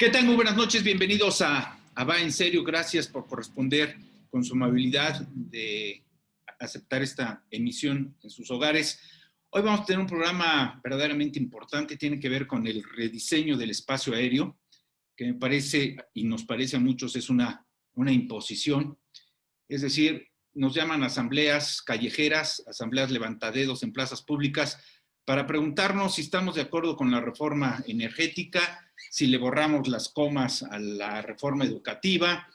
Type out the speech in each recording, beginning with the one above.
¿Qué tal? Muy buenas noches, bienvenidos a Va en Serio. Gracias por corresponder con su amabilidad de aceptar esta emisión en sus hogares. Hoy vamos a tener un programa verdaderamente importante, tiene que ver con el rediseño del espacio aéreo, que me parece, y nos parece a muchos, es una imposición. Es decir, nos llaman asambleas callejeras, asambleas levantadedos en plazas públicas, para preguntarnos si estamos de acuerdo con la reforma energética, si le borramos las comas a la reforma educativa,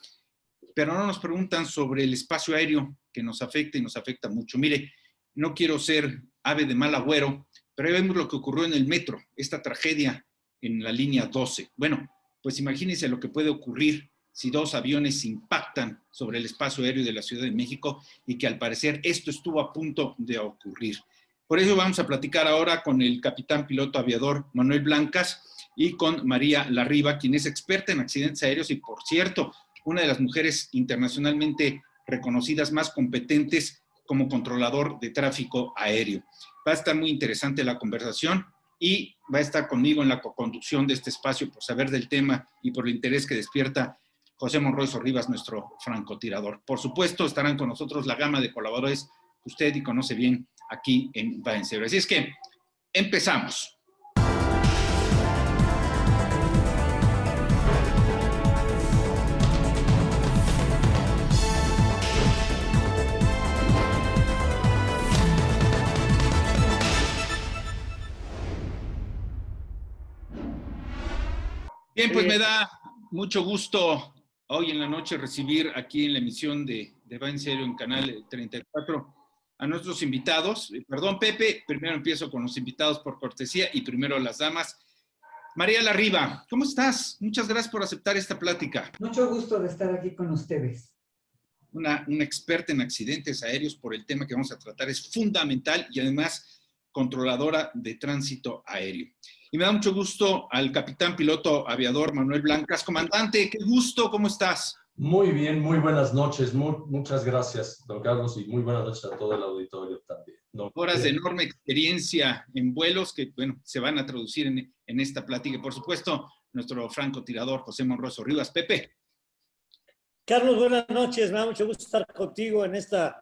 pero no nos preguntan sobre el espacio aéreo que nos afecta y nos afecta mucho. Mire, no quiero ser ave de mal agüero, pero ya vemos lo que ocurrió en el metro, esta tragedia en la línea 12. Bueno, pues imagínense lo que puede ocurrir si dos aviones impactan sobre el espacio aéreo de la Ciudad de México y que al parecer esto estuvo a punto de ocurrir. Por eso vamos a platicar ahora con el capitán piloto aviador Manuel Blancas y con María Larriba, quien es experta en accidentes aéreos y, por cierto, una de las mujeres internacionalmente reconocidas más competentes como controlador de tráfico aéreo. Va a estar muy interesante la conversación y va a estar conmigo en la coconducción de este espacio por saber del tema y por el interés que despierta José Monroy Sorribas, nuestro francotirador. Por supuesto, estarán con nosotros la gama de colaboradores que usted y conoce bien aquí en Va en Serio. Así es que empezamos. Bien, pues me da mucho gusto hoy en la noche recibir aquí en la emisión de Va en Serio en Canal 34 a nuestros invitados. Perdón, Pepe, primero empiezo con los invitados por cortesía y primero las damas. María Larriba, ¿cómo estás? Muchas gracias por aceptar esta plática. Mucho gusto de estar aquí con ustedes. Una experta en accidentes aéreos por el tema que vamos a tratar es fundamental y además controladora de tránsito aéreo. Y me da mucho gusto al capitán piloto aviador Manuel Blancas. Comandante, qué gusto, ¿cómo estás? Muy bien, muy buenas noches. Muchas gracias, don Carlos, y muy buenas noches a todo el auditorio también. Horas de enorme experiencia en vuelos que, bueno, se van a traducir en esta plática. Y, por supuesto, nuestro francotirador José Monroy Sorribas. Pepe. Carlos, buenas noches. Me da mucho gusto estar contigo en esta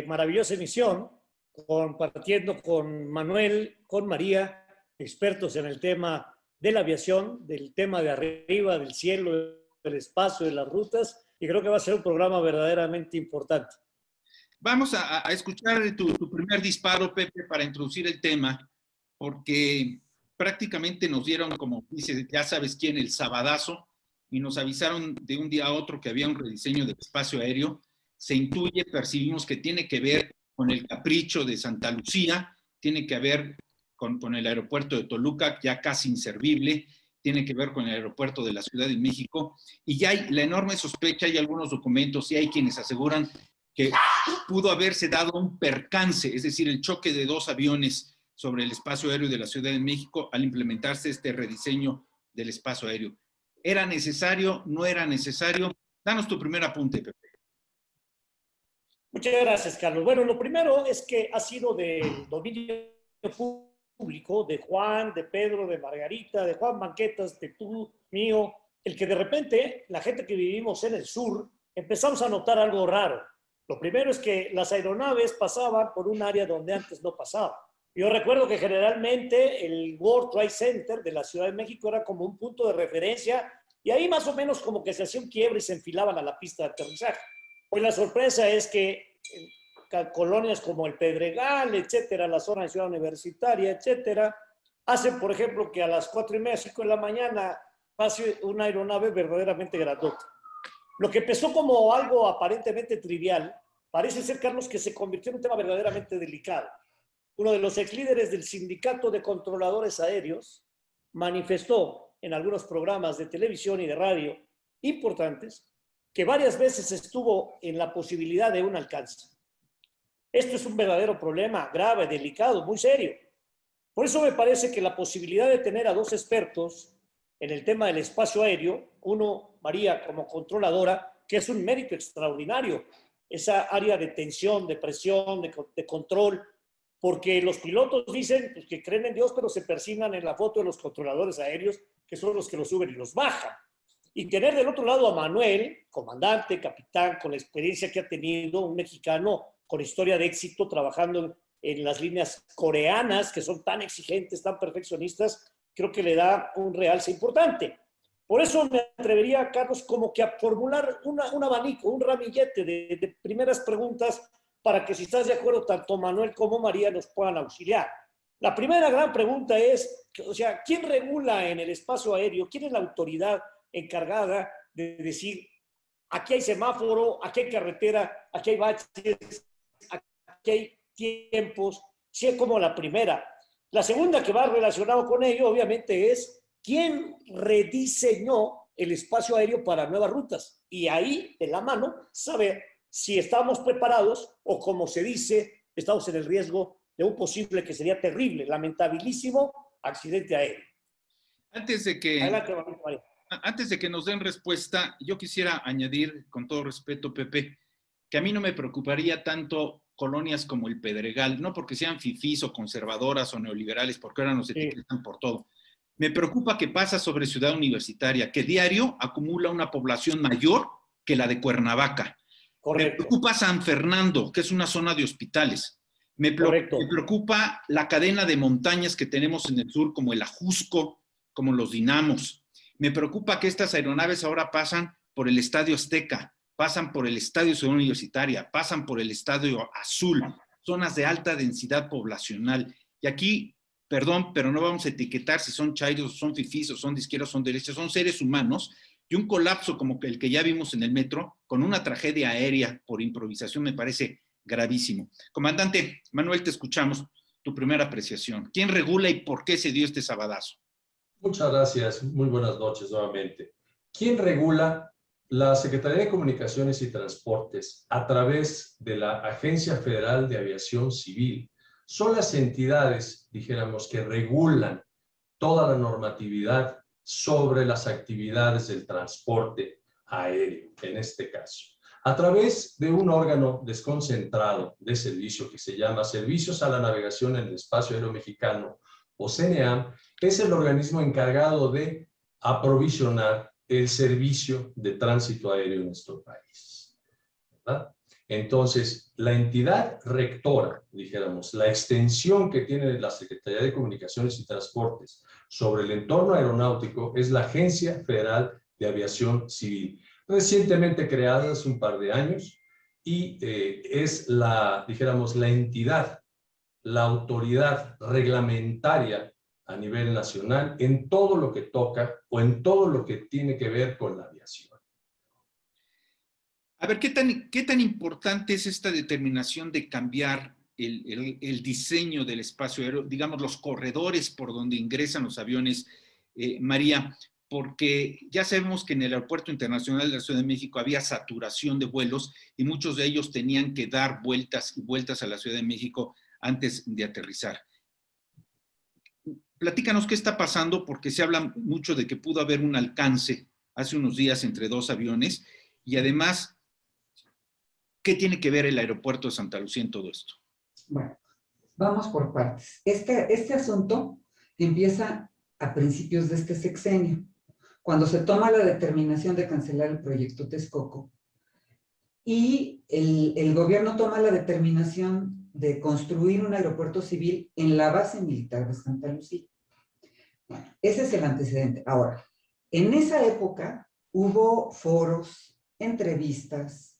maravillosa emisión, compartiendo con Manuel, con María, expertos en el tema de la aviación, del tema de arriba, del cielo, del espacio, de las rutas, y creo que va a ser un programa verdaderamente importante. Vamos a escuchar tu primer disparo, Pepe, para introducir el tema, porque prácticamente nos dieron, como dice, ya sabes quién, el sabadazo, y nos avisaron de un día a otro que había un rediseño del espacio aéreo. Se intuye, percibimos que tiene que ver con el capricho de Santa Lucía, tiene que ver con el aeropuerto de Toluca, ya casi inservible, tiene que ver con el aeropuerto de la Ciudad de México, y ya hay la enorme sospecha, hay algunos documentos y hay quienes aseguran que pudo haberse dado un percance, es decir, el choque de dos aviones sobre el espacio aéreo de la Ciudad de México al implementarse este rediseño del espacio aéreo. ¿Era necesario? ¿No era necesario? Danos tu primer apunte, Pepe. Muchas gracias, Carlos. Bueno, lo primero es que ha sido del dominio público, de Juan, de Pedro, de Margarita, de Juan Banquetas, de tú, mío, el que de repente la gente que vivimos en el sur empezamos a notar algo raro. Lo primero es que las aeronaves pasaban por un área donde antes no pasaba. Yo recuerdo que generalmente el World Trade Center de la Ciudad de México era como un punto de referencia y ahí más o menos como que se hacía un quiebre y se enfilaban a la pista de aterrizaje. Hoy la sorpresa es que colonias como el Pedregal, etcétera, la zona de Ciudad Universitaria, etcétera, hacen, por ejemplo, que a las 4:30, 5 de la mañana pase una aeronave verdaderamente grandota. Lo que empezó como algo aparentemente trivial, parece ser, Carlos, que se convirtió en un tema verdaderamente delicado. Uno de los ex líderes del Sindicato de Controladores Aéreos manifestó en algunos programas de televisión y de radio importantes que varias veces estuvo en la posibilidad de un alcance. Esto es un verdadero problema grave, delicado, muy serio. Por eso me parece que la posibilidad de tener a dos expertos en el tema del espacio aéreo, uno, María, como controladora, que es un mérito extraordinario, esa área de tensión, de presión, de control, porque los pilotos dicen pues, que creen en Dios, pero se persignan en la foto de los controladores aéreos, que son los que los suben y los bajan. Y tener del otro lado a Manuel, comandante, capitán, con la experiencia que ha tenido, un mexicano con historia de éxito, trabajando en las líneas coreanas, que son tan exigentes, tan perfeccionistas, creo que le da un realce importante. Por eso me atrevería, Carlos, como que a formular un abanico, un ramillete de primeras preguntas para que, si estás de acuerdo, tanto Manuel como María nos puedan auxiliar. La primera gran pregunta es, o sea, ¿quién regula en el espacio aéreo? ¿Quién es la autoridad encargada de decir, aquí hay semáforo, aquí hay carretera, aquí hay baches, aquí hay tiempos? Sí, es como la primera. La segunda, que va relacionado con ello, obviamente, es quién rediseñó el espacio aéreo para nuevas rutas. Y ahí, de la mano, saber si estamos preparados o, como se dice, estamos en el riesgo de un posible, que sería terrible, lamentabilísimo accidente aéreo. Antes de que... Adelante, María. Antes de que nos den respuesta, yo quisiera añadir, con todo respeto, Pepe, que a mí no me preocuparía tanto colonias como el Pedregal, no porque sean fifís o conservadoras o neoliberales, porque ahora nos etiquetan por todo. Me preocupa que pasa sobre Ciudad Universitaria, que diario acumula una población mayor que la de Cuernavaca. Correcto. Me preocupa San Fernando, que es una zona de hospitales. Me preocupa la cadena de montañas que tenemos en el sur, como el Ajusco, como los Dinamos. Me preocupa que estas aeronaves ahora pasan por el Estadio Azteca, pasan por el Estadio Ciudad Universitaria, pasan por el Estadio Azul, zonas de alta densidad poblacional. Y aquí, perdón, pero no vamos a etiquetar si son chairos, son fifís, o son de izquierda, o son de derecha, son seres humanos. Y un colapso como el que ya vimos en el metro, con una tragedia aérea por improvisación, me parece gravísimo. Comandante Manuel, te escuchamos. Tu primera apreciación. ¿Quién regula y por qué se dio este sabadazo? Muchas gracias. Muy buenas noches nuevamente. ¿Quién regula? La Secretaría de Comunicaciones y Transportes, a través de la Agencia Federal de Aviación Civil. Son las entidades, dijéramos, que regulan toda la normatividad sobre las actividades del transporte aéreo, en este caso. A través de un órgano desconcentrado de servicio que se llama Servicios a la Navegación en el Espacio Aéreo Mexicano, o CNEAM, es el organismo encargado de aprovisionar el servicio de tránsito aéreo en nuestro país, ¿verdad? Entonces, la entidad rectora, dijéramos, la extensión que tiene la Secretaría de Comunicaciones y Transportes sobre el entorno aeronáutico es la Agencia Federal de Aviación Civil, recientemente creada hace un par de años, y es la, dijéramos, la entidad, la autoridad reglamentaria a nivel nacional en todo lo que toca o en todo lo que tiene que ver con la aviación. A ver, ¿qué tan importante es esta determinación de cambiar el diseño del espacio aéreo, digamos, los corredores por donde ingresan los aviones, María? Porque ya sabemos que en el Aeropuerto Internacional de la Ciudad de México había saturación de vuelos y muchos de ellos tenían que dar vueltas y vueltas a la Ciudad de México antes de aterrizar. Platícanos qué está pasando, porque se habla mucho de que pudo haber un alcance hace unos días entre dos aviones, y además, ¿qué tiene que ver el aeropuerto de Santa Lucía en todo esto? Bueno, vamos por partes. Este asunto empieza a principios de este sexenio, cuando se toma la determinación de cancelar el proyecto Texcoco, y el gobierno toma la determinación de construir un aeropuerto civil en la base militar de Santa Lucía. Bueno, ese es el antecedente. Ahora, en esa época hubo foros, entrevistas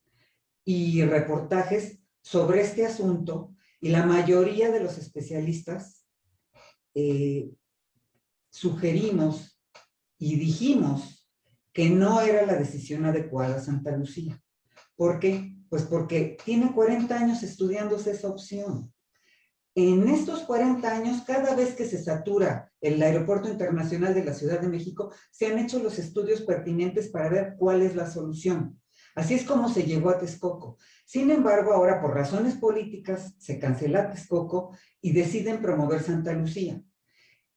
y reportajes sobre este asunto, y la mayoría de los especialistas sugerimos y dijimos que no era la decisión adecuada Santa Lucía. ¿Por qué? Pues porque tiene 40 años estudiándose esa opción. En estos 40 años, cada vez que se satura el Aeropuerto Internacional de la Ciudad de México, se han hecho los estudios pertinentes para ver cuál es la solución. Así es como se llegó a Texcoco. Sin embargo, ahora por razones políticas se cancela Texcoco y deciden promover Santa Lucía.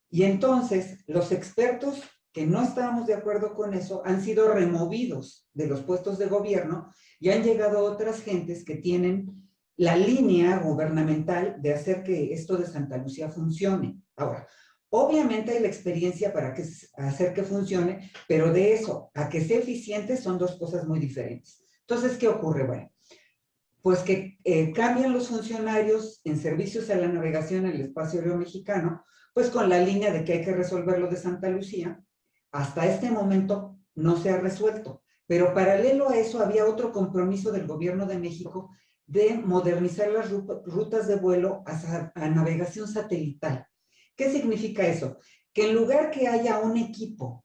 Y entonces los expertos que no estábamos de acuerdo con eso han sido removidos de los puestos de gobierno y han llegado otras gentes que tienen la línea gubernamental de hacer que esto de Santa Lucía funcione. Ahora, Obviamente hay la experiencia para hacer que funcione, pero de eso a que sea eficiente son dos cosas muy diferentes. Entonces, ¿qué ocurre? Bueno, pues que cambian los funcionarios en servicios a la navegación en el espacio aéreo mexicano, pues con la línea de que hay que resolver lo de Santa Lucía. Hasta este momento no se ha resuelto, pero paralelo a eso había otro compromiso del gobierno de México de modernizar las rutas de vuelo a navegación satelital. ¿Qué significa eso? Que en lugar que haya un equipo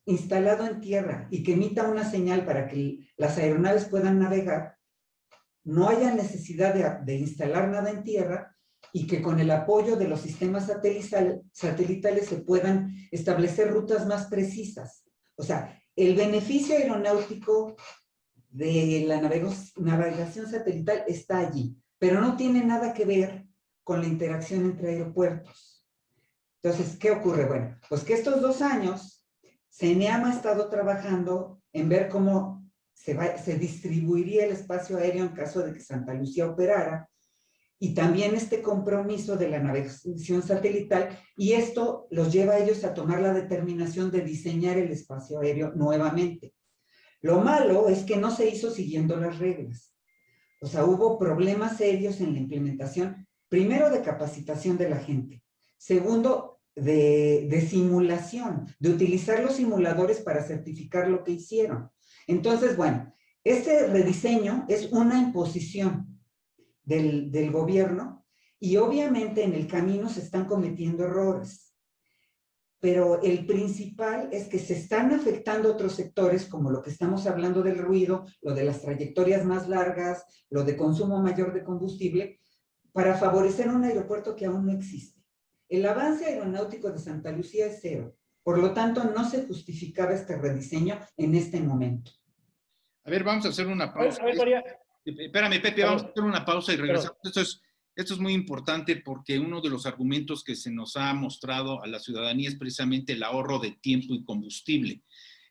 instalado en tierra y que emita una señal para que las aeronaves puedan navegar, no haya necesidad de instalar nada en tierra y que con el apoyo de los sistemas satelitales se puedan establecer rutas más precisas. O sea, el beneficio aeronáutico de la navegación satelital está allí, pero no tiene nada que ver con la interacción entre aeropuertos. Entonces, ¿qué ocurre? Bueno, pues que estos 2 años, CENEAM ha estado trabajando en ver cómo se distribuiría el espacio aéreo en caso de que Santa Lucía operara, y también este compromiso de la navegación satelital, y esto los lleva a ellos a tomar la determinación de diseñar el espacio aéreo nuevamente. Lo malo es que no se hizo siguiendo las reglas. O sea, hubo problemas serios en la implementación, primero de capacitación de la gente, segundo de simulación, de utilizar los simuladores para certificar lo que hicieron. Entonces, bueno, este rediseño es una imposición del gobierno y obviamente en el camino se están cometiendo errores. Pero el principal es que se están afectando otros sectores, como lo que estamos hablando del ruido, lo de las trayectorias más largas, lo de consumo mayor de combustible, para favorecer un aeropuerto que aún no existe. El avance aeronáutico de Santa Lucía es 0. Por lo tanto, no se justificaba este rediseño en este momento. A ver, vamos a hacer una pausa. A ver, María. Espérame, Pepe, vamos a hacer una pausa y regresamos. Esto es muy importante porque uno de los argumentos que se nos ha mostrado a la ciudadanía es precisamente el ahorro de tiempo y combustible.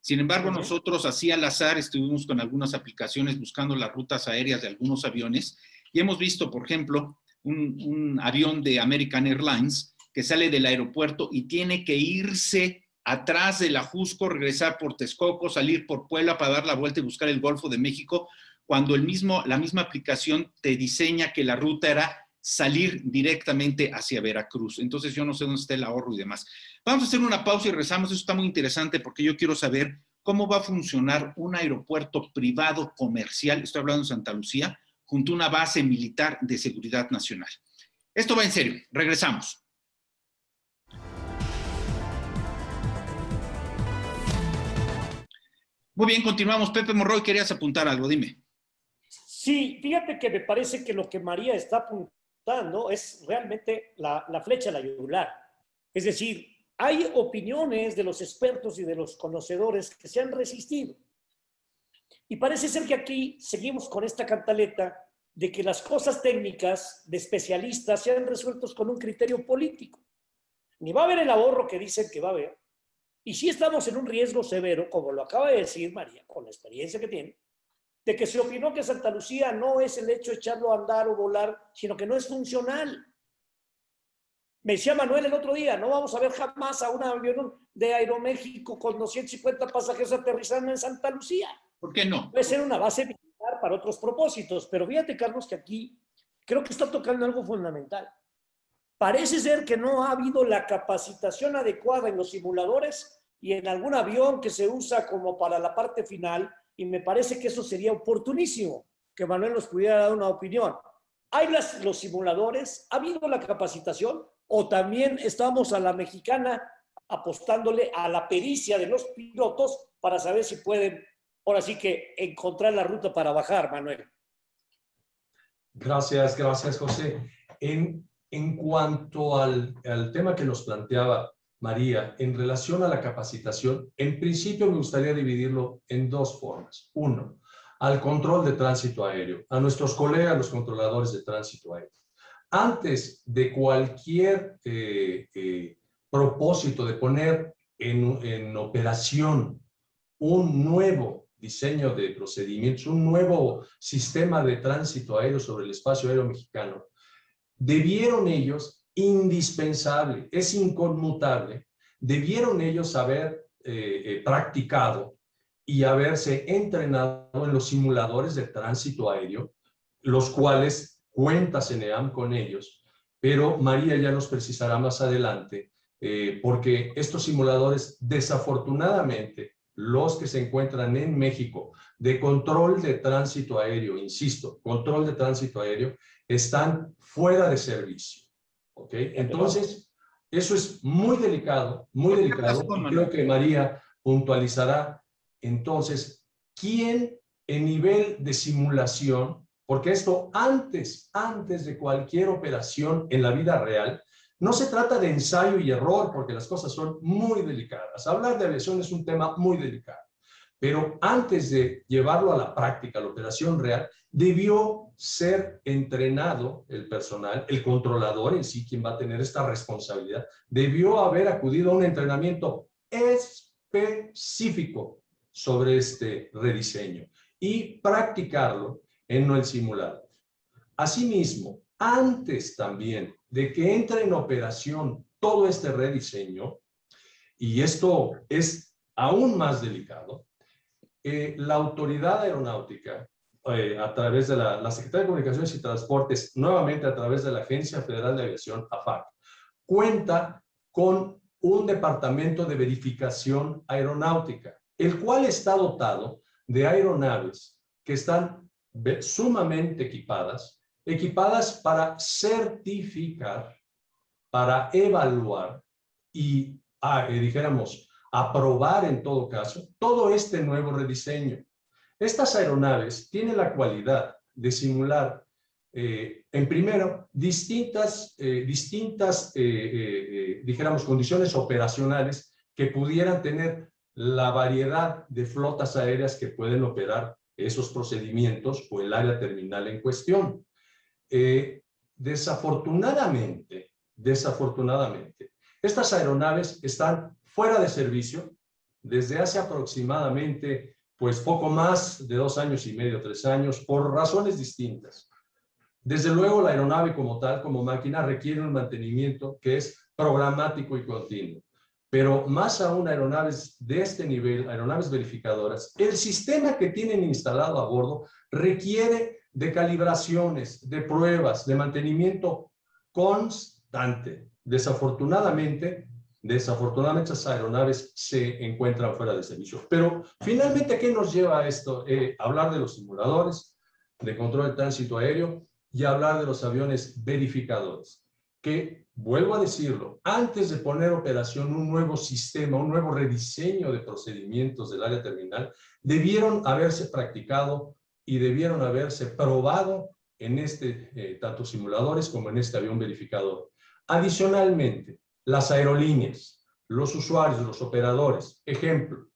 Sin embargo, nosotros así al azar estuvimos con algunas aplicaciones buscando las rutas aéreas de algunos aviones y hemos visto, por ejemplo, un avión de American Airlines que sale del aeropuerto y tiene que irse atrás del Ajusco, regresar por Texcoco, salir por Puebla para dar la vuelta y buscar el Golfo de México, cuando la misma aplicación te diseña que la ruta era salir directamente hacia Veracruz. Entonces yo no sé dónde está el ahorro y demás. Vamos a hacer una pausa y regresamos. Eso está muy interesante porque yo quiero saber cómo va a funcionar un aeropuerto privado comercial, estoy hablando de Santa Lucía, junto a una base militar de seguridad nacional. Esto va en serio. Regresamos. Muy bien, continuamos. Pepe Monroy, querías apuntar algo, dime. Sí, fíjate que me parece que lo que María está apuntando es realmente la flecha a la yugular. Es decir, hay opiniones de los expertos y de los conocedores que se han resistido. Y parece ser que aquí seguimos con esta cantaleta de que las cosas técnicas de especialistas se han resuelto con un criterio político. Ni va a haber el ahorro que dicen que va a haber. Y sí estamos en un riesgo severo, como lo acaba de decir María, con la experiencia que tiene, de que se opinó que Santa Lucía no es el hecho de echarlo a andar o volar, sino que no es funcional. Me decía Manuel el otro día, no vamos a ver jamás a un avión de Aeroméxico con 250 pasajeros aterrizando en Santa Lucía. ¿Por qué no? Puede ser una base militar para otros propósitos, pero fíjate, Carlos, que aquí creo que está tocando algo fundamental. Parece ser que no ha habido la capacitación adecuada en los simuladores y en algún avión que se usa como para la parte final, y me parece que eso sería oportunísimo, que Manuel nos pudiera dar una opinión. ¿Hay los simuladores? ¿Ha habido la capacitación? ¿O también estamos a la mexicana apostándole a la pericia de los pilotos para saber si pueden, ahora sí que, encontrar la ruta para bajar, Manuel? Gracias, José. En cuanto al tema que nos planteaba María, en relación a la capacitación, en principio me gustaría dividirlo en 2 formas. 1, al control de tránsito aéreo, a nuestros colegas, los controladores de tránsito aéreo. Antes de cualquier propósito de poner en operación un nuevo diseño de procedimientos, un nuevo sistema de tránsito aéreo sobre el espacio aéreo mexicano, debieron ellos indispensable, es inconmutable, debieron ellos haber practicado y haberse entrenado en los simuladores de tránsito aéreo, los cuales cuenta CENEAM con ellos, pero María ya nos precisará más adelante, porque estos simuladores, desafortunadamente, los que se encuentran en México de control de tránsito aéreo, insisto, control de tránsito aéreo, están fuera de servicio. ¿Ok? Entonces, eso es muy delicado, muy delicado. Creo que María puntualizará entonces quién en nivel de simulación, porque esto antes de cualquier operación en la vida real, no se trata de ensayo y error, porque las cosas son muy delicadas. Hablar de aviación es un tema muy delicado. Pero antes de llevarlo a la práctica, a la operación real, debió ser entrenado el personal, el controlador en sí, quien va a tener esta responsabilidad, debió haber acudido a un entrenamiento específico sobre este rediseño y practicarlo en el simulador. Asimismo, antes también de que entre en operación todo este rediseño, y esto es aún más delicado, la autoridad aeronáutica, a través de la Secretaría de Comunicaciones y Transportes, nuevamente a través de la Agencia Federal de Aviación, AFAC, cuenta con un departamento de verificación aeronáutica, el cual está dotado de aeronaves que están sumamente equipadas para certificar, para evaluar y, dijéramos, aprobar en todo caso todo este nuevo rediseño. Estas aeronaves tienen la cualidad de simular, en primero, distintas dijéramos, condiciones operacionales que pudieran tener la variedad de flotas aéreas que pueden operar esos procedimientos o el área terminal en cuestión. Desafortunadamente, estas aeronaves están fuera de servicio desde hace aproximadamente, pues poco más de 2 años y medio, 3 años, por razones distintas. Desde luego, la aeronave como tal, como máquina, requiere un mantenimiento que es programático y continuo. Pero más aún aeronaves de este nivel, aeronaves verificadoras, el sistema que tienen instalado a bordo requiere de calibraciones, de pruebas, de mantenimiento constante. Desafortunadamente esas aeronaves se encuentran fuera de servicio. Pero finalmente, ¿qué nos lleva a esto? Hablar de los simuladores de control de tránsito aéreo y hablar de los aviones verificadores, que, vuelvo a decirlo, antes de poner en operación un nuevo sistema, un nuevo rediseño de procedimientos del área terminal, debieron haberse practicado y debieron haberse probado en tanto simuladores como en este avión verificador. Adicionalmente, las aerolíneas, los usuarios, los operadores. Ejemplo,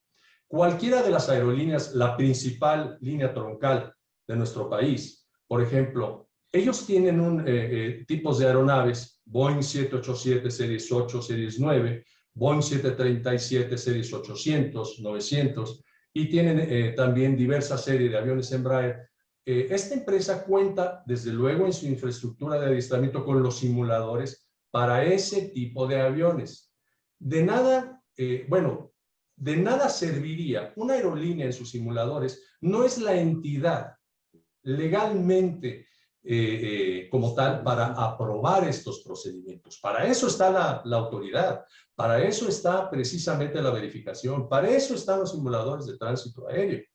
cualquiera de las aerolíneas, la principal línea troncal de nuestro país, por ejemplo, ellos tienen tipos de aeronaves, Boeing 787 Series 8, Series 9, Boeing 737 Series 800, 900, y tienen también diversas series de aviones Embraer. Esta empresa cuenta, desde luego, en su infraestructura de adiestramiento con los simuladores para ese tipo de aviones. De nada serviría una aerolínea en sus simuladores, no es la entidad legalmente como tal para aprobar estos procedimientos. Para eso está la autoridad, para eso está precisamente la verificación, para eso están los simuladores de tránsito aéreo.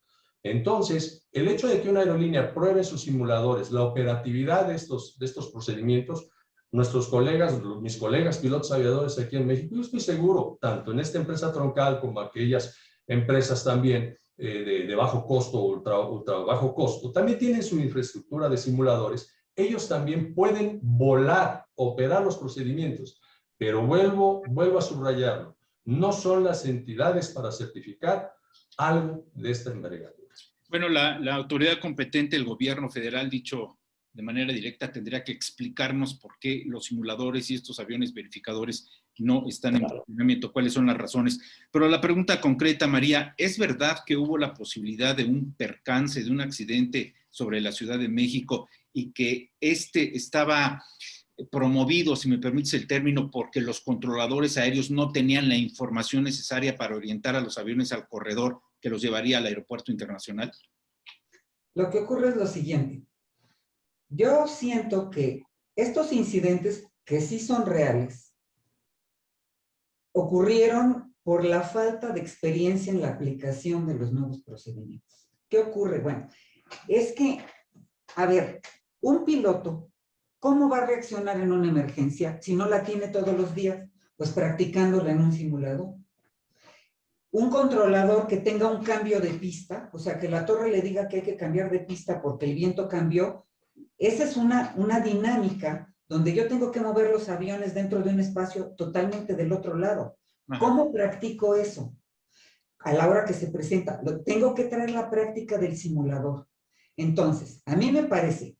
Entonces, el hecho de que una aerolínea pruebe sus simuladores, la operatividad de estos procedimientos, nuestros colegas, mis colegas pilotos aviadores aquí en México, yo estoy seguro, tanto en esta empresa troncal como aquellas empresas también de bajo costo o ultra bajo costo, también tienen su infraestructura de simuladores. Ellos también pueden volar, operar los procedimientos, pero vuelvo a subrayarlo, no son las entidades para certificar algo de esta envergadura. Bueno, la autoridad competente, el gobierno federal, dicho de manera directa, tendría que explicarnos por qué los simuladores y estos aviones verificadores no están en funcionamiento, cuáles son las razones. Pero la pregunta concreta, María, ¿es verdad que hubo la posibilidad de un percance, de un accidente sobre la Ciudad de México y que estaba promovido, si me permites el término, porque los controladores aéreos no tenían la información necesaria para orientar a los aviones al corredor que los llevaría al aeropuerto internacional? Lo que ocurre es lo siguiente. Yo siento que estos incidentes, que sí son reales, ocurrieron por la falta de experiencia en la aplicación de los nuevos procedimientos. ¿Qué ocurre? Bueno, es que, a ver, un piloto, ¿cómo va a reaccionar en una emergencia si no la tiene todos los días? Pues practicándola en un simulador. Un controlador que tenga un cambio de pista, o sea, que la torre le diga que hay que cambiar de pista porque el viento cambió, esa es una dinámica donde yo tengo que mover los aviones dentro de un espacio totalmente del otro lado. ¿Cómo practico eso? A la hora que se presenta, tengo que traer la práctica del simulador. Entonces, a mí me parece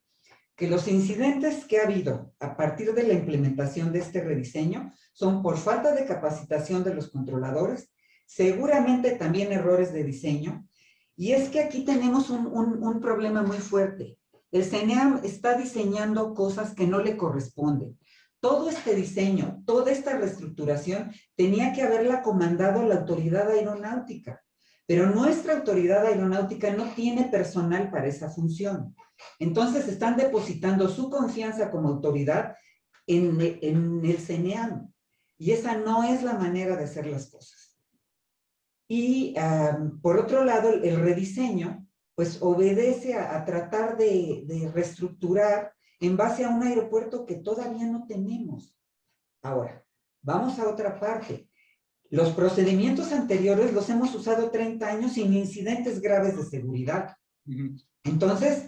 que los incidentes que ha habido a partir de la implementación de este rediseño son por falta de capacitación de los controladores, seguramente también errores de diseño, y es que aquí tenemos un problema muy fuerte. El CENEAM está diseñando cosas que no le corresponden. Todo este diseño, toda esta reestructuración, tenía que haberla comandado la autoridad aeronáutica, pero nuestra autoridad aeronáutica no tiene personal para esa función. Entonces están depositando su confianza como autoridad en el CENEAM, y esa no es la manera de hacer las cosas. Y por otro lado, el rediseño pues obedece a tratar de reestructurar en base a un aeropuerto que todavía no tenemos. Ahora, vamos a otra parte. Los procedimientos anteriores los hemos usado 30 años sin incidentes graves de seguridad. Entonces,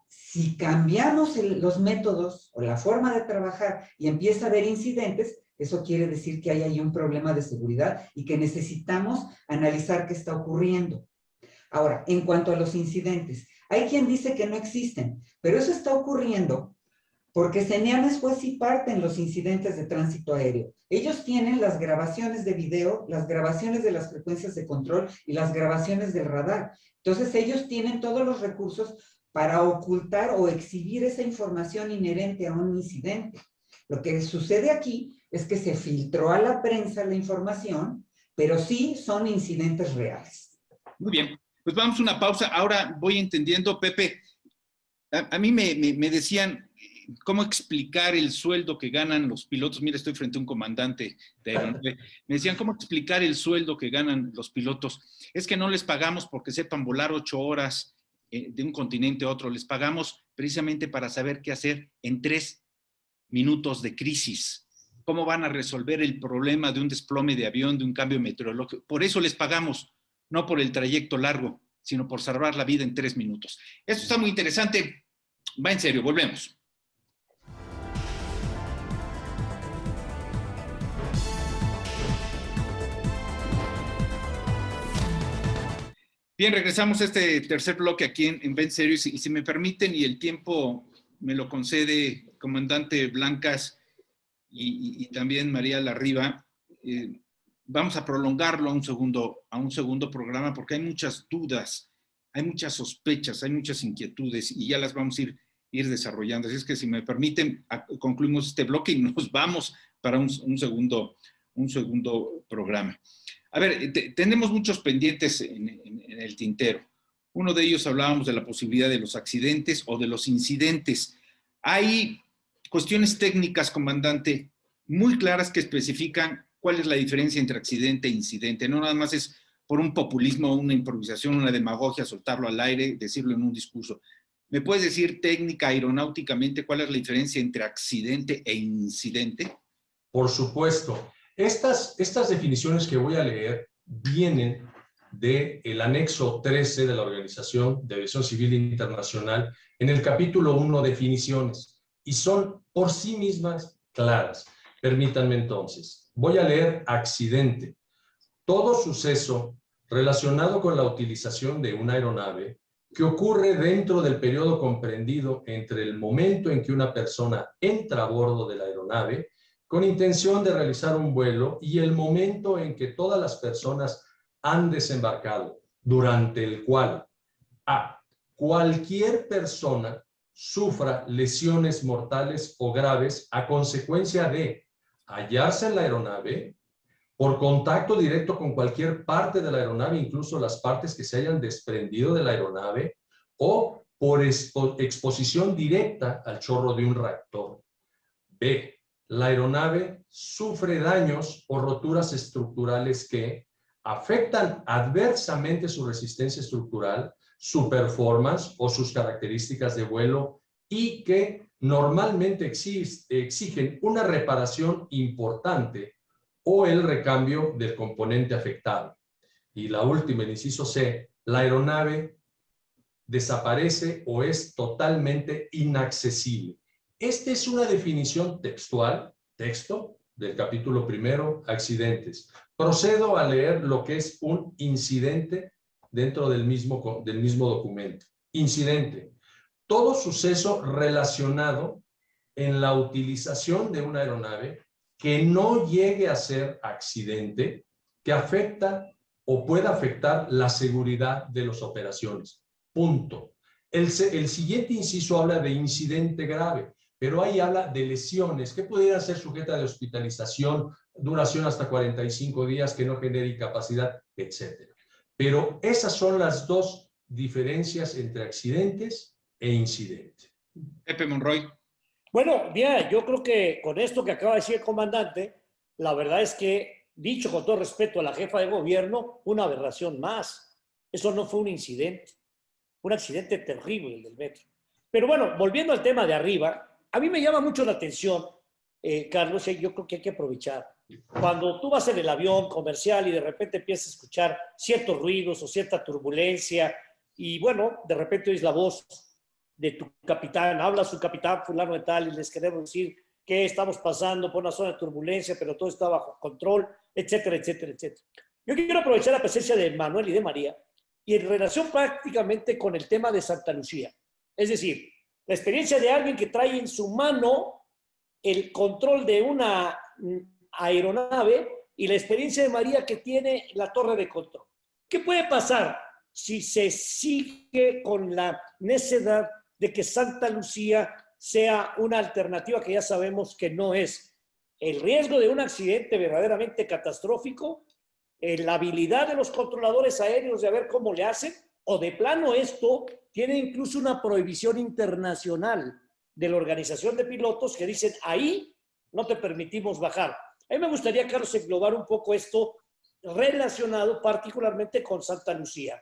si cambiamos los métodos o la forma de trabajar y empieza a haber incidentes, eso quiere decir que hay ahí un problema de seguridad y que necesitamos analizar qué está ocurriendo. Ahora, en cuanto a los incidentes, hay quien dice que no existen, pero eso está ocurriendo porque CENEAM es juez y parte en los incidentes de tránsito aéreo. Ellos tienen las grabaciones de video, las grabaciones de las frecuencias de control y las grabaciones del radar. Entonces, ellos tienen todos los recursos para ocultar o exhibir esa información inherente a un incidente. Lo que sucede aquí es que se filtró a la prensa la información, pero sí son incidentes reales. Muy bien, pues vamos a una pausa. Ahora voy entendiendo, Pepe, a mí me decían cómo explicar el sueldo que ganan los pilotos. Mira, estoy frente a un comandante de aeronave. Me decían, ¿cómo explicar el sueldo que ganan los pilotos? Es que no les pagamos porque sepan volar 8 horas de un continente a otro. Les pagamos precisamente para saber qué hacer en 3 minutos de crisis. ¿Cómo van a resolver el problema de un desplome de avión, de un cambio meteorológico? Por eso les pagamos, no por el trayecto largo, sino por salvar la vida en 3 minutos. Esto está muy interesante. Va en serio, volvemos. Bien, regresamos a este tercer bloque aquí en Va en serio. Y si me permiten, y el tiempo me lo concede comandante Blancas y también María Larriba, vamos a prolongarlo a un segundo programa porque hay muchas dudas, hay muchas sospechas, hay muchas inquietudes y ya las vamos a ir desarrollando. Así es que si me permiten, concluimos este bloque y nos vamos para un segundo programa. A ver, tenemos muchos pendientes en el tintero. Uno de ellos hablábamos de la posibilidad de los accidentes o de los incidentes. Hay cuestiones técnicas, comandante, muy claras que especifican cuál es la diferencia entre accidente e incidente. No nada más es por un populismo, una improvisación, una demagogia, soltarlo al aire, decirlo en un discurso. ¿Me puedes decir técnica, aeronáuticamente, cuál es la diferencia entre accidente e incidente? Por supuesto. Estas definiciones que voy a leer vienen del anexo 13 de la Organización de Aviación Civil Internacional en el capítulo 1, definiciones, y son por sí mismas claras. Permítanme entonces, voy a leer accidente. Todo suceso relacionado con la utilización de una aeronave que ocurre dentro del periodo comprendido entre el momento en que una persona entra a bordo de la aeronave con intención de realizar un vuelo y el momento en que todas las personas han desembarcado, durante el cual a cualquier persona sufra lesiones mortales o graves a consecuencia de hallarse en la aeronave, por contacto directo con cualquier parte de la aeronave, incluso las partes que se hayan desprendido de la aeronave, o por exposición directa al chorro de un reactor. B. La aeronave sufre daños o roturas estructurales que afectan adversamente su resistencia estructural, su performance o sus características de vuelo y que normalmente exigen una reparación importante o el recambio del componente afectado. Y la última, el inciso C, la aeronave desaparece o es totalmente inaccesible. Esta es una definición textual, texto, del capítulo primero, accidentes. Procedo a leer lo que es un incidente dentro del mismo documento. Incidente. Todo suceso relacionado en la utilización de una aeronave que no llegue a ser accidente, que afecta o pueda afectar la seguridad de las operaciones. Punto. El siguiente inciso habla de incidente grave, pero ahí habla de lesiones que pudieran ser sujetas de hospitalización, duración hasta 45 días, que no genere incapacidad, etc. Pero esas son las dos diferencias entre accidentes e incidente. Pepe Monroy. Bueno, bien, yo creo que con esto que acaba de decir el comandante, la verdad es que, dicho con todo respeto a la jefa de gobierno, una aberración más. Eso no fue un accidente terrible el del metro. Pero bueno, volviendo al tema de arriba, a mí me llama mucho la atención, Carlos, y yo creo que hay que aprovechar. Cuando tú vas en el avión comercial y de repente empiezas a escuchar ciertos ruidos o cierta turbulencia y bueno, de repente oyes la voz de tu capitán, habla su capitán fulano de tal y les queremos decir que estamos pasando por una zona de turbulencia, pero todo está bajo control, etcétera, etcétera, etcétera. Yo quiero aprovechar la presencia de Manuel y de María y en relación prácticamente con el tema de Santa Lucía. Es decir, la experiencia de alguien que trae en su mano el control de una aeronave y la experiencia de María que tiene la torre de control. ¿Qué puede pasar si se sigue con la necedad de que Santa Lucía sea una alternativa que ya sabemos que no es? El riesgo de un accidente verdaderamente catastrófico, la habilidad de los controladores aéreos de ver cómo le hacen, o de plano esto tiene incluso una prohibición internacional de la organización de pilotos que dicen ahí no te permitimos bajar. A mí me gustaría, Carlos, englobar un poco esto relacionado particularmente con Santa Lucía.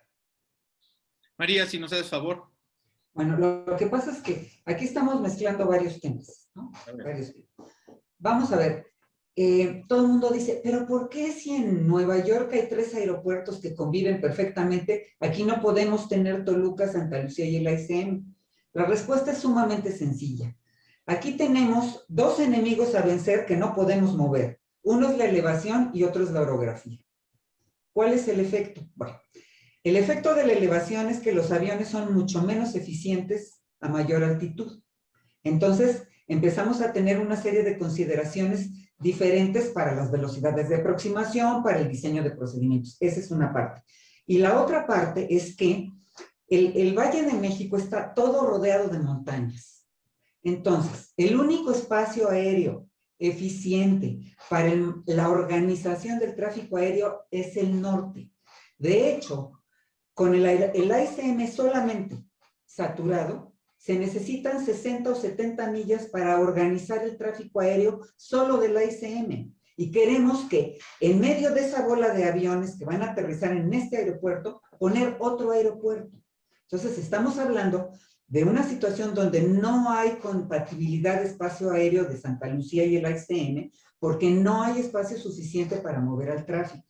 María, si nos haces favor. Bueno, lo que pasa es que aquí estamos mezclando varios temas, ¿no? Vamos a ver, todo el mundo dice, pero ¿por qué si en Nueva York hay 3 aeropuertos que conviven perfectamente, aquí no podemos tener Toluca, Santa Lucía y el ICM? La respuesta es sumamente sencilla. Aquí tenemos 2 enemigos a vencer que no podemos mover. Uno es la elevación y otro es la orografía. ¿Cuál es el efecto? Bueno, el efecto de la elevación es que los aviones son mucho menos eficientes a mayor altitud. Entonces, empezamos a tener una serie de consideraciones diferentes para las velocidades de aproximación, para el diseño de procedimientos. Esa es una parte. Y la otra parte es que el Valle de México está todo rodeado de montañas. Entonces, el único espacio aéreo eficiente para la organización del tráfico aéreo es el norte. De hecho, con el ICM solamente saturado, se necesitan 60 o 70 millas para organizar el tráfico aéreo solo del ICM. Y queremos que en medio de esa bola de aviones que van a aterrizar en este aeropuerto, poner otro aeropuerto. Entonces, estamos hablando de una situación donde no hay compatibilidad de espacio aéreo de Santa Lucía y el ICM, porque no hay espacio suficiente para mover al tráfico.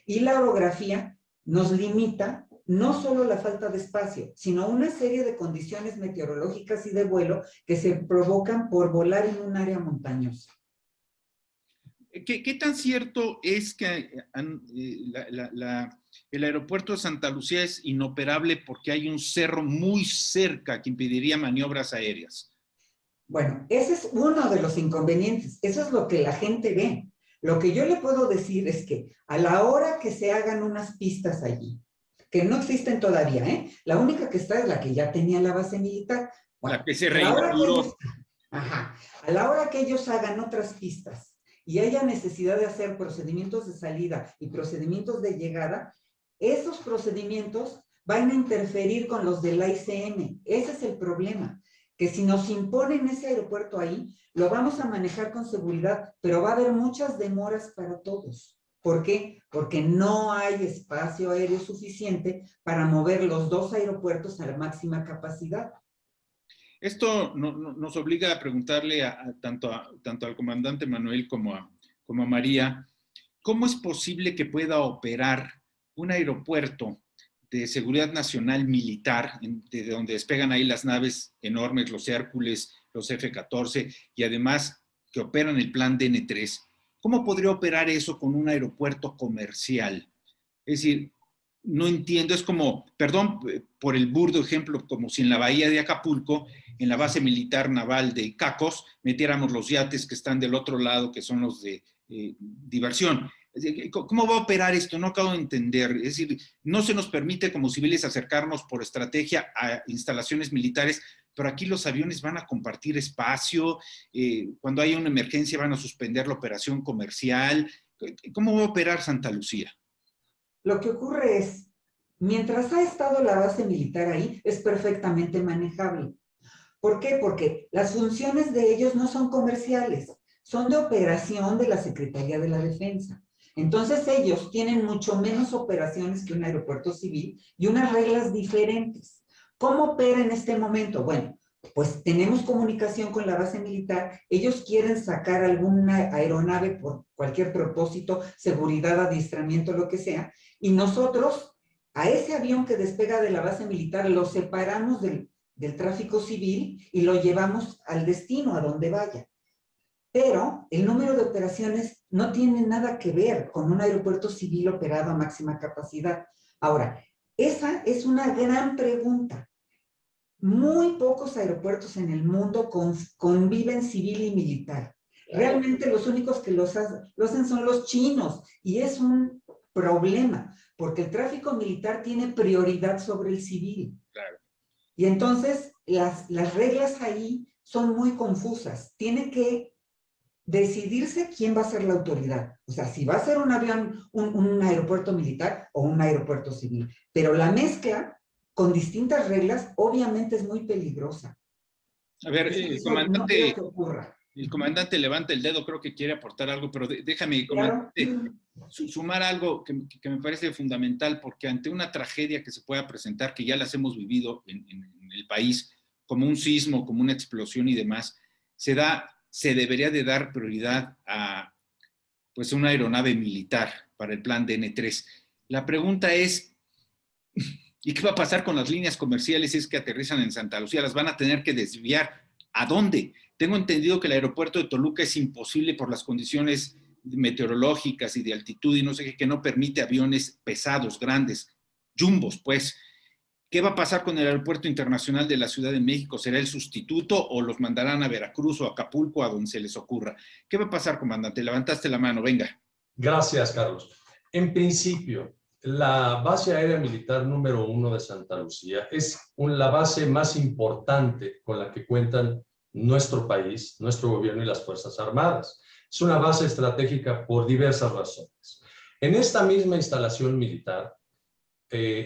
Y la orografía nos limita no solo la falta de espacio, sino una serie de condiciones meteorológicas y de vuelo que se provocan por volar en un área montañosa. ¿Qué tan cierto es que el aeropuerto de Santa Lucía es inoperable porque hay un cerro muy cerca que impediría maniobras aéreas? Bueno, ese es uno de los inconvenientes. Eso es lo que la gente ve. Lo que yo le puedo decir es que a la hora que se hagan unas pistas allí, que no existen todavía, la única que está es la que ya tenía la base militar, Bueno, la que se a la hora que reinauguró. ellos- ajá, a la hora que ellos hagan otras pistas y haya necesidad de hacer procedimientos de salida y procedimientos de llegada, esos procedimientos van a interferir con los de la ICM. Ese es el problema, que si nos imponen ese aeropuerto ahí, lo vamos a manejar con seguridad, pero va a haber muchas demoras para todos. ¿Por qué? Porque no hay espacio aéreo suficiente para mover los dos aeropuertos a la máxima capacidad. Esto nos obliga a preguntarle tanto al comandante Manuel como a María, ¿cómo es posible que pueda operar un aeropuerto de seguridad nacional militar, de donde despegan ahí las naves enormes, los Hércules, los F-14, y además que operan el plan DN3? ¿Cómo podría operar eso con un aeropuerto comercial? Es decir, no entiendo, es como, perdón por el burdo ejemplo, como si en la bahía de Acapulco, en la base militar naval de Cacos, metiéramos los yates que están del otro lado, que son los de diversión. ¿Cómo va a operar esto? No acabo de entender. Es decir, no se nos permite como civiles acercarnos por estrategia a instalaciones militares, pero aquí los aviones van a compartir espacio, cuando haya una emergencia van a suspender la operación comercial. ¿Cómo va a operar Santa Lucía? Lo que ocurre es, mientras ha estado la base militar ahí, es perfectamente manejable. ¿Por qué? Porque las funciones de ellos no son comerciales, son de operación de la Secretaría de la Defensa. Entonces ellos tienen mucho menos operaciones que un aeropuerto civil y unas reglas diferentes. ¿Cómo opera en este momento? Bueno, pues tenemos comunicación con la base militar, ellos quieren sacar alguna aeronave por cualquier propósito, seguridad, adiestramiento, lo que sea, y nosotros a ese avión que despega de la base militar lo separamos del tráfico civil y lo llevamos al destino, a donde vaya. Pero el número de operaciones no tiene nada que ver con un aeropuerto civil operado a máxima capacidad. Ahora, esa es una gran pregunta. Muy pocos aeropuertos en el mundo conviven civil y militar. Realmente los únicos que lo hacen son los chinos y es un problema porque el tráfico militar tiene prioridad sobre el civil. Claro. Y entonces las reglas ahí son muy confusas. Tiene que decidirse quién va a ser la autoridad. O sea, si va a ser un avión, un aeropuerto militar o un aeropuerto civil. Pero la mezcla con distintas reglas obviamente es muy peligrosa. A ver, No quiero que ocurra. El comandante levanta el dedo, creo que quiere aportar algo, pero déjame, Claro. comandante, sumar algo que me parece fundamental, porque ante una tragedia que se pueda presentar, que ya las hemos vivido en el país, como un sismo, como una explosión y demás, se debería de dar prioridad a pues, una aeronave militar para el plan DN3. La pregunta es, ¿y qué va a pasar con las líneas comerciales si es que aterrizan en Santa Lucía? ¿Las van a tener que desviar? ¿A dónde? Tengo entendido que el aeropuerto de Toluca es imposible por las condiciones meteorológicas y de altitud y no sé qué, que no permite aviones pesados, grandes, jumbos, pues. ¿Qué va a pasar con el Aeropuerto Internacional de la Ciudad de México? ¿Será el sustituto o los mandarán a Veracruz o a Acapulco, a donde se les ocurra? ¿Qué va a pasar, comandante? Levantaste la mano, venga. Gracias, Carlos. En principio, la base aérea militar número 1 de Santa Lucía es la base más importante con la que cuentan nuestro país, nuestro gobierno y las Fuerzas Armadas. Es una base estratégica por diversas razones. En esta misma instalación militar,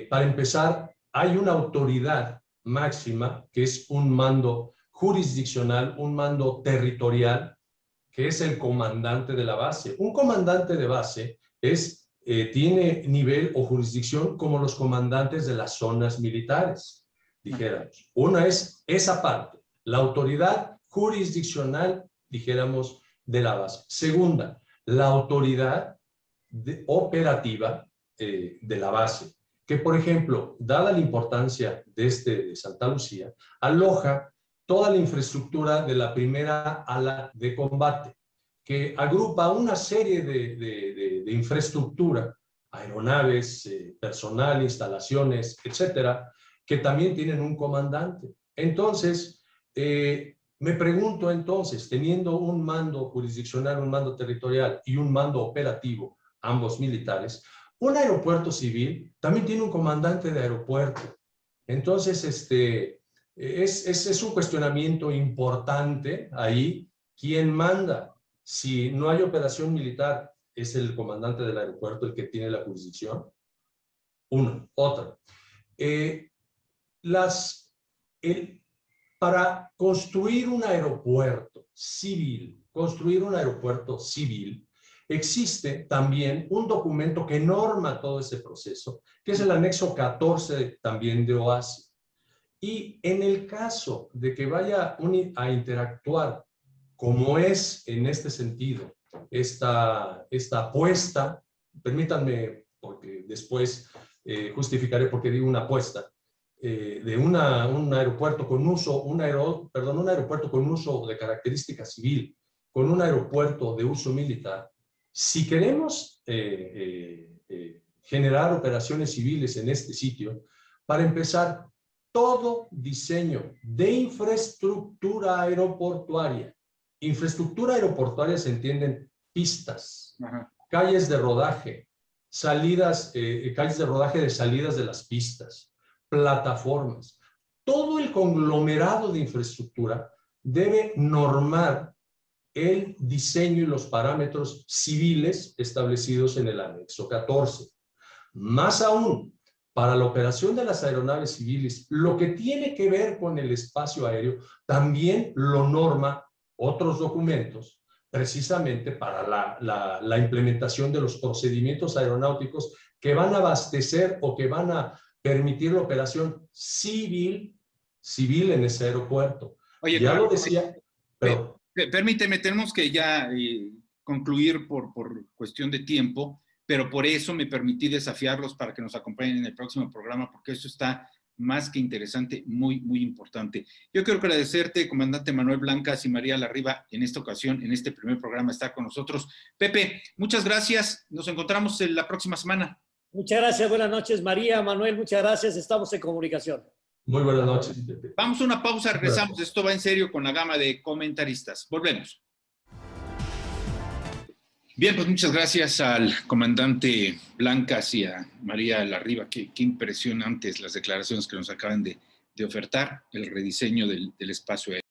para empezar, hay una autoridad máxima que es un mando jurisdiccional, un mando territorial, que es el comandante de la base. Un comandante de base tiene nivel o jurisdicción como los comandantes de las zonas militares, dijéramos. Una es esa parte, la autoridad jurisdiccional, dijéramos, de la base. Segunda, la autoridad operativa de la base, que, por ejemplo, dada la importancia de Santa Lucía, aloja toda la infraestructura de la primera ala de combate, que agrupa una serie de infraestructura, aeronaves, personal, instalaciones, etcétera, que también tienen un comandante. Entonces, me pregunto entonces, teniendo un mando jurisdiccional, un mando territorial y un mando operativo, ambos militares, un aeropuerto civil también tiene un comandante de aeropuerto. Entonces, Es un cuestionamiento importante ahí. ¿Quién manda? Si no hay operación militar, ¿es el comandante del aeropuerto el que tiene la jurisdicción? Uno. Otra. Para construir un aeropuerto civil, existe también un documento que norma todo ese proceso, que es el anexo 14 también de OASI. Y en el caso de que vaya a interactuar, como es en este sentido, esta apuesta, permítanme, porque después justificaré por qué digo una apuesta, de un aeropuerto con uso, un aeropuerto con uso de característica civil, con un aeropuerto de uso militar. Si queremos generar operaciones civiles en este sitio, para empezar, todo diseño de infraestructura aeroportuaria se entienden pistas, calles de rodaje, calles de rodaje de salidas de las pistas, plataformas. Todo el conglomerado de infraestructura debe normar el diseño y los parámetros civiles establecidos en el anexo 14. Más aún, para la operación de las aeronaves civiles, lo que tiene que ver con el espacio aéreo también lo norma otros documentos, precisamente para la implementación de los procedimientos aeronáuticos que van a abastecer o que van a permitir la operación civil en ese aeropuerto. Oye, ya lo decía, pero permíteme, tenemos que ya concluir por cuestión de tiempo, pero por eso me permití desafiarlos para que nos acompañen en el próximo programa, porque esto está más que interesante, muy, muy importante. Yo quiero agradecerte, comandante Manuel Blancas y María Larriba, en esta ocasión, en este primer programa, estar con nosotros. Pepe, muchas gracias. Nos encontramos la próxima semana. Muchas gracias. Buenas noches, María, Manuel. Muchas gracias. Estamos en comunicación. Muy buenas noches, Pepe. Vamos a una pausa, regresamos. Esto va en serio con la gama de comentaristas. Volvemos. Bien, pues muchas gracias al comandante Blancas y a María Larriba. Qué impresionantes las declaraciones que nos acaban de ofertar, el rediseño del espacio aéreo.